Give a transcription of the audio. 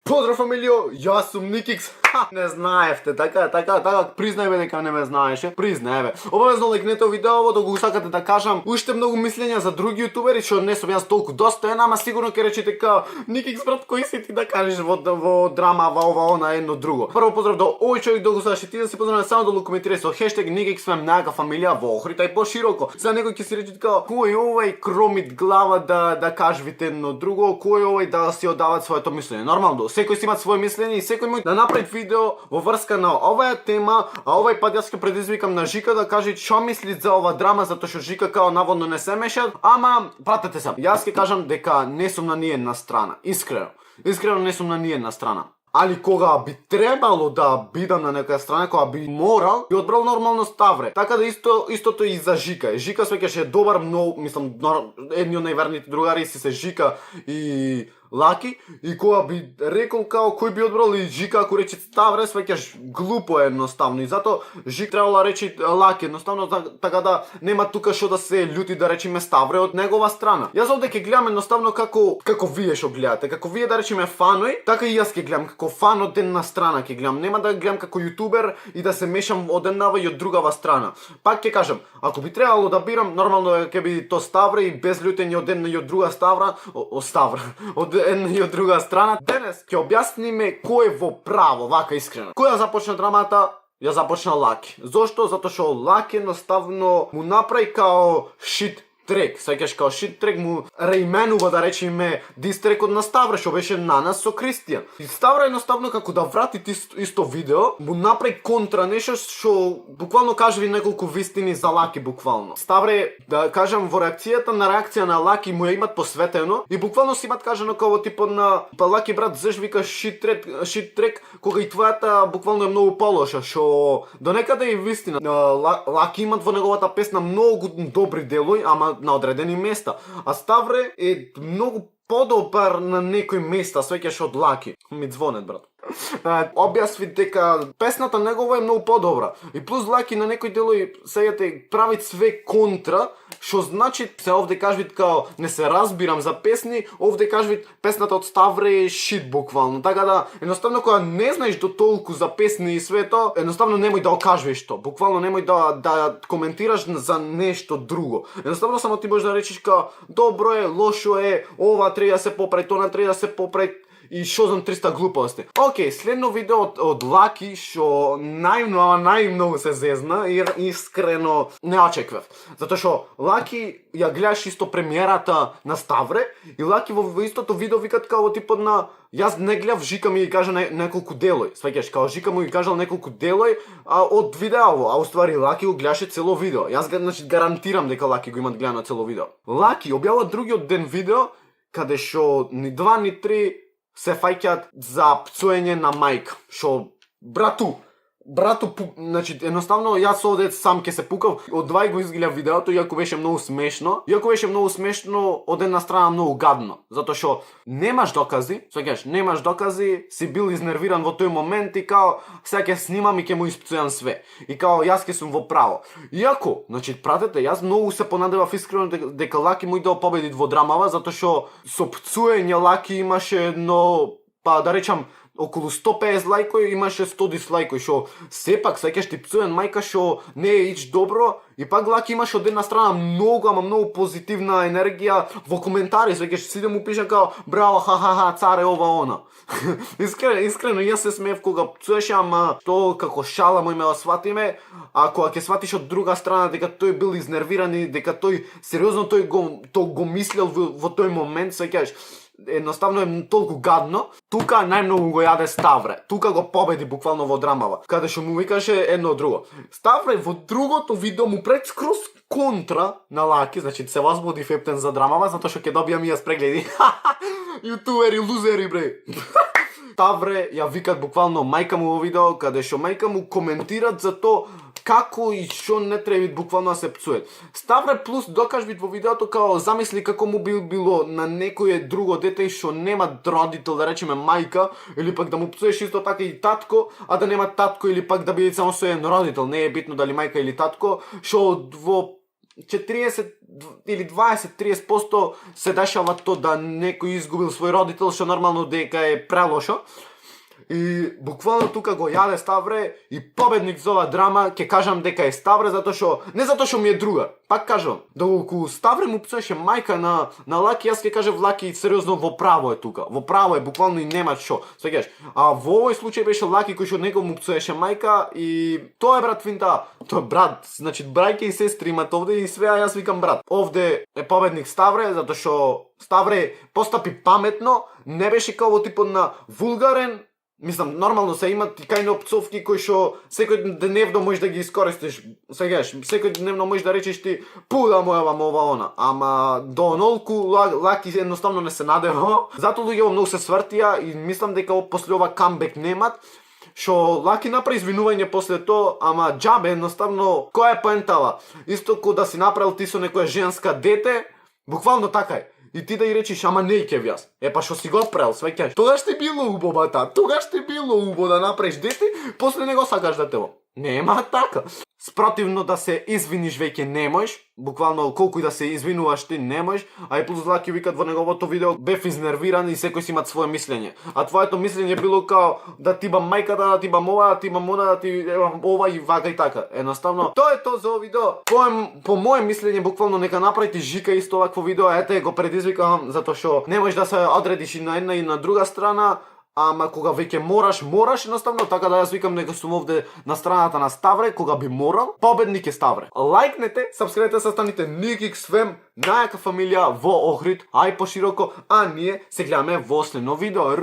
Поздрав, фамилио, јас сум Никикс. Не знаевте, така, признај бе дека не ме знаеше. Признај бе. Обавезно лайкнете видеово, да го сакате да кажам уште многу мислења за други јутубери, што не сум јас толку достоен, ама сигурно ќе речете као Никикс брат, кој си ти да кажеш во драма, ова, она, едно друго. Прво поздрав до овој човек, до го слушаш ти да си поздрав само долу коментирај со хештег Никикс сме најака фамилија во Охрита и пошироко. За некој ќе си рече као кој овој кромит глава да кажвите едно друго, кој овој да си оддават своето мислење. Нормално, секој си има свое мислење и секој може да направи видео во врска на оваа тема, а овај пат јас ќе предизвикам на Жика да каже што мисли за ова драма, затоа што Жика као наводно не се меша, ама пратете се. Јас ќе кажам дека не сум на ниедна страна, искрено не сум на ниедна страна. Али кога би требало да бидам на некоја страна, кога би морал, би одбрал нормално Ставре. Така да истото и за Жика. Жика свеќаш е добар, многу, мислам, едни од најверните другари си се Жика и Лаки, и кога би рекол као кој би одбрал и Жика, ако рече Ставре, свеќаш глупо едноставно. И затоа Жик требало речи Лаки, едноставно така да нема тука што да се љути да речеме Ставре од негова страна. Јас овде ќе гледам едноставно како вие што гледате, како вие да речеме фанои, така и јас ќе гледам како фан од една страна ќе гледам. Нема да гледам како јутубер и да се мешам од еднава и од другава страна. Пак ќе кажам, ако би требало да бирам, нормално ќе би то Ставре и без љутење од една и од друга од една и од друга страна. Денес ќе објасниме кој е во право, вака искрено. Кој ја започна драмата? Ја започна Лаки. Зошто? Затоа што Лаки едноставно му направи као шит трек, сеќаш као шит трек му реименува да речеме дистрекот на Ставре што беше на нас со Кристијан. И Ставре едноставно како да врати исто видео, му направи контра нешто што буквално кажави неколку вистини за Лаки буквално. Ставре, да кажам, во реакцијата на реакција на Лаки му ја имат посветено и буквално си имат кажано како типот на па Лаки брат, зашто вика шит трек кога и твојата буквално е многу полоша, што до некаде е вистина. Лаки имат во неговата песна многу добри делои, ама на одредени места. А Ставре е многу подобар на некои места, свеќаш од Лаки. Ми звонет, брат. Објасви дека песната негова е многу подобра. И плюс Лаки на некои делои сејате прави све контра, што значи се овде кажвит као не се разбирам за песни, овде кажвит песната од Ставре е шит буквално. Така да едноставно кога не знаеш до толку за песни и свето, едноставно немој да окажеш тоа. Буквално немој да коментираш за нешто друго. Едноставно само ти можеш да речеш као добро е, лошо е, ова треба да се поправи, тоа треба да се поправи. И шо знам 300 глупости. Океј, следно видео од Лаки што најмногу се зезна и искрено не очеквав. Затоа што Лаки ја гледаш исто премиерата на Ставре и Лаки во истото видео викат као типот на јас не гледав, Жика ми ги кажа неколку делои. Сваќаш, као Жика му ги кажал неколку делои од видеово, а уствари Лаки го гледаше цело видео. Јас значи гарантирам дека Лаки го имат гледано цело видео. Лаки објавува другиот ден видео каде што ни 2 ни 3 се фаќаат за пцуење на мајка, што брату, значи едноставно јас овде сам ќе се пукав, од 2 го изгледа видеото, иако беше многу смешно, од една страна многу гадно, затоа што немаш докази, немаш докази, си бил изнервиран во тој момент и као сега ќе снимам и ќе му испцујам све. И као јас ќе сум во право. Иако, значи пратете, јас многу се понадевав искрено дека Лаки му да победи во драмава, затоа што со пцуење Лаки имаше едно, па да речам, околу 150 лајкои, имаше 100 дислајкои, што сепак сеќаш ти пцуен мајка што не е ич добро, и пак Лаки имаше од една страна многу позитивна енергија во коментари, сеќаш си да му пише као браво, ха, царе, ова, она. Искрено, јас се смеев кога пцуеше, ама тоа како шала мој ме да сватиме, а кога ќе сватиш од друга страна дека тој бил изнервиран и дека тој сериозно го мислел во тој момент, сеќаш, едноставно е толку гадно. Тука најмногу го јаде Ставре. Тука го победи буквално во драмава, каде што му викаше едно друго. Ставре во другото видео му пред скроз контра на Лаки, значи се возбуди фептен за драмава, затоа што ќе добијам и јас прегледи. Јутубери, лузери, бре. Ставре ја викат буквално мајка му во видео, каде што мајка му коментират за тоа како и што не треба буквално да се пцует. Ставре плюс докажбит во видеото као замисли како му било на некое друго дете што нема родител, да речеме мајка, или пак да му пцуеш исто така и татко, а да нема татко, или пак да биде само со еден родител, не е битно дали мајка или татко, што во 40 или 20-30% се дешава то да некој изгубил свој родител, што нормално дека е прелошо. И буквално тука го јаде Ставре и победник за оваа драма ќе кажам дека е Ставре затоа што не затоа што ми е друга. Пак кажам, доколку Ставре му пцуеше мајка на Лаки, јас ќе кажам Лаки сериозно во право е тука. Во право е буквално и нема што. Свеќаш. А во овој случај беше Лаки кој што него му пцуеше мајка и тоа е брат финта. Тоа е брат, значи браќа и сестри имат овде и све, а јас викам брат. Овде е победник Ставре затоа што Ставре постапи паметно, не беше како во типот на вулгарен. Мислам, нормално се имат и кајно пцовки кои што секој дневно можеш да ги искористиш. Сегаш, секој дневно можеш да речеш ти пуда мојава ова она. Ама до онолку Лаки едноставно не се надева. Зато луѓето многу се свртија и мислам дека после ова камбек немат. Што Лаки направи извинување после тоа, ама џабе едноставно која е поентава? Исто ко да си направил ти со некоја женска дете, буквално така е. И ти да и речиш, ама не ќе јас. Е па што си го прел, свеќаш. Тогаш ти било убавата, тогаш ти било убаво да направиш дете, после него сакаш да те во. Нема така. Спротивно да се извиниш веќе не можеш, буквално колку и да се извинуваш ти не можеш, а и плюс Лаки викат во неговото видео бев изнервиран и секој си имат свое мислење. А твоето мислење било као да ти ба мајката, да ти ба ова, да ти ба мона, да ти ова и вака и така. Едноставно, тоа е тоа за ова видео. По мое мислење буквално нека направите жика исто овакво видео, ете го предизвикам затоа што не можеш да се одредиш и на една и на друга страна. Ама кога веќе мораш едноставно, така да јас викам нека сум овде на страната на Ставре, кога би морал, победник е Ставре. Лајкнете, сабскрибете се, станите Никикс Фем, најака фамилија во Охрид, ај пошироко, а ние се гледаме во следно видео.